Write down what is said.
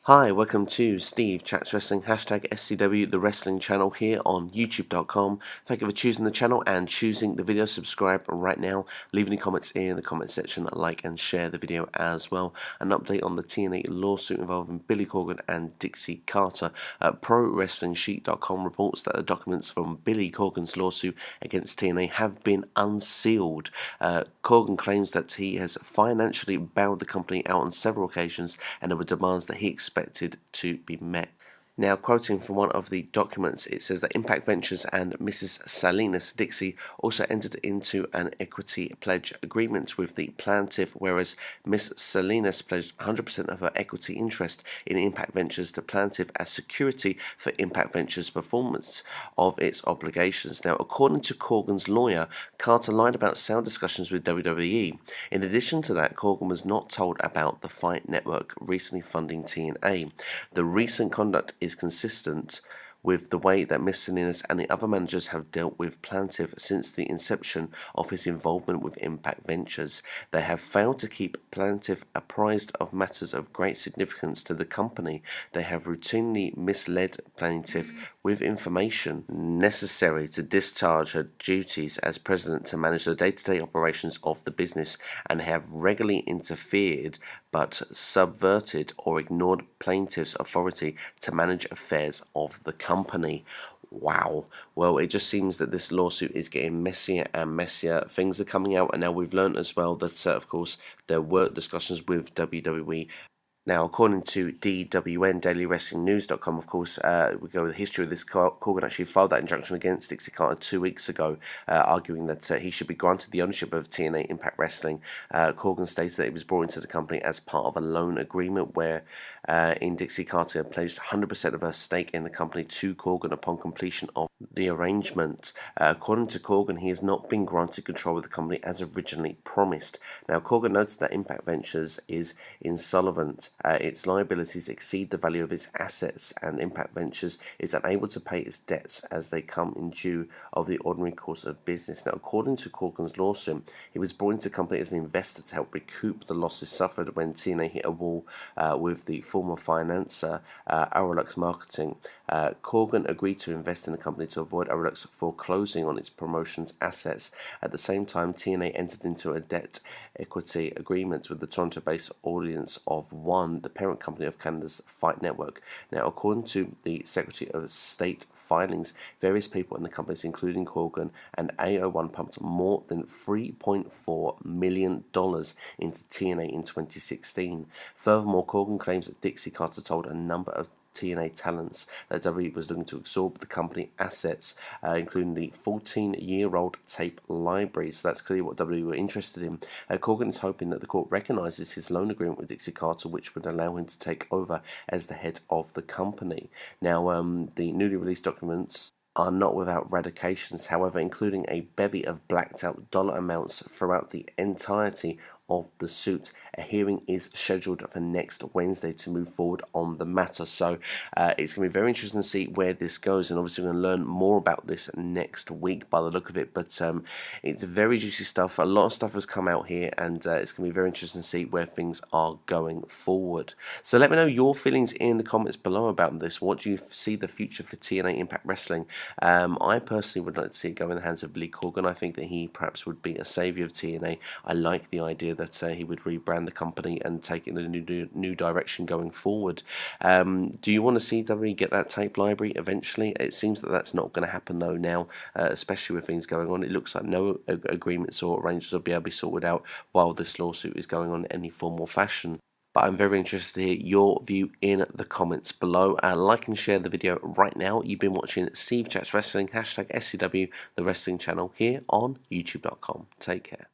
Hi, welcome to Steve Chats Wrestling, hashtag SCW, the wrestling channel here on YouTube.com. Thank you for choosing the channel and choosing the video. Subscribe right now. Leave any comments in the comment section, like and share the video as well. An update on the TNA lawsuit involving Billy Corgan and Dixie Carter. ProWrestlingSheet.com reports that the documents from Billy Corgan's lawsuit against TNA have been unsealed. Corgan claims that he has financially bailed the company out on several occasions and there were demands that he expected to be met. Now, quoting from one of the documents, it says that Impact Ventures and Mrs. Salinas Dixie also entered into an equity pledge agreement with the plaintiff, whereas Miss Salinas pledged 100% of her equity interest in Impact Ventures to plaintiff as security for Impact Ventures' performance of its obligations. Now, according to Corgan's lawyer, Carter lied about sale discussions with WWE. In addition to that, Corgan was not told about the Fight Network recently funding TNA. The recent conduct is consistent with the way that Miss Salinas and the other managers have dealt with plaintiff since the inception of his involvement with Impact Ventures. They have failed to keep plaintiff apprised of matters of great significance to the company. They have routinely misled plaintiff with information necessary to discharge her duties as president to manage the day-to-day operations of the business, and have regularly interfered but subverted or ignored plaintiff's authority to manage affairs of the company. Wow. Well, it just seems that this lawsuit is getting messier and messier. Things are coming out, and now we've learned as well that, of course, there were discussions with WWE. Now, according to DWN, DailyWrestlingNews.com, of course, we go with the history of this. Corgan actually filed that injunction against Dixie Carter 2 weeks ago, arguing that he should be granted the ownership of TNA Impact Wrestling. Corgan stated that he was brought into the company as part of a loan agreement where in Dixie Carter pledged 100% of her stake in the company to Corgan upon completion of the arrangement. According to Corgan, he has not been granted control of the company as originally promised. Now, Corgan noted that Impact Ventures is insolvent. Its liabilities exceed the value of its assets, and Impact Ventures is unable to pay its debts as they come in due of the ordinary course of business. Now, according to Corgan's lawsuit, he was brought into the company as an investor to help recoup the losses suffered when TNA hit a wall with the former financer, Aurolux Marketing. Corgan agreed to invest in the company to avoid Aurolux foreclosing on its promotions assets. At the same time, TNA entered into a debt equity agreement with the Toronto-based Audience of One, the parent company of Canada's Fight Network. Now, according to the Secretary of State filings, various people in the companies, including Corgan and AO1, pumped more than $3.4 million into TNA in 2016. Furthermore, Corgan claims that Dixie Carter told a number of TNA talents that WWE was looking to absorb the company assets, including the 14-year-old tape library. So that's clearly what WWE were interested in. Corgan is hoping that the court recognizes his loan agreement with Dixie Carter, which would allow him to take over as the head of the company. Now, the newly released documents are not without radications, however, including a bevy of blacked out dollar amounts throughout the entirety of the suit. A hearing is scheduled for next Wednesday to move forward on the matter. So it's going to be very interesting to see where this goes, and obviously we're going to learn more about this next week by the look of it. But it's very juicy stuff. A lot of stuff has come out here, and it's going to be very interesting to see where things are going forward. So let me know your feelings in the comments below about this. What do you see the future for TNA Impact Wrestling? I personally would like to see it go in the hands of Billy Corgan. I think that he perhaps would be a saviour of TNA. I like the idea that he would rebrand the company and take it in a new direction going forward. Do you want to see WWE get that tape library eventually? It seems that that's not going to happen though now, especially with things going on. It looks like no agreements or arrangements will be able to be sorted out while this lawsuit is going on in any form or fashion. But I'm very interested to hear your view in the comments below. Like and share the video right now. You've been watching Steve Chats Wrestling, hashtag SCW, the wrestling channel here on YouTube.com. Take care.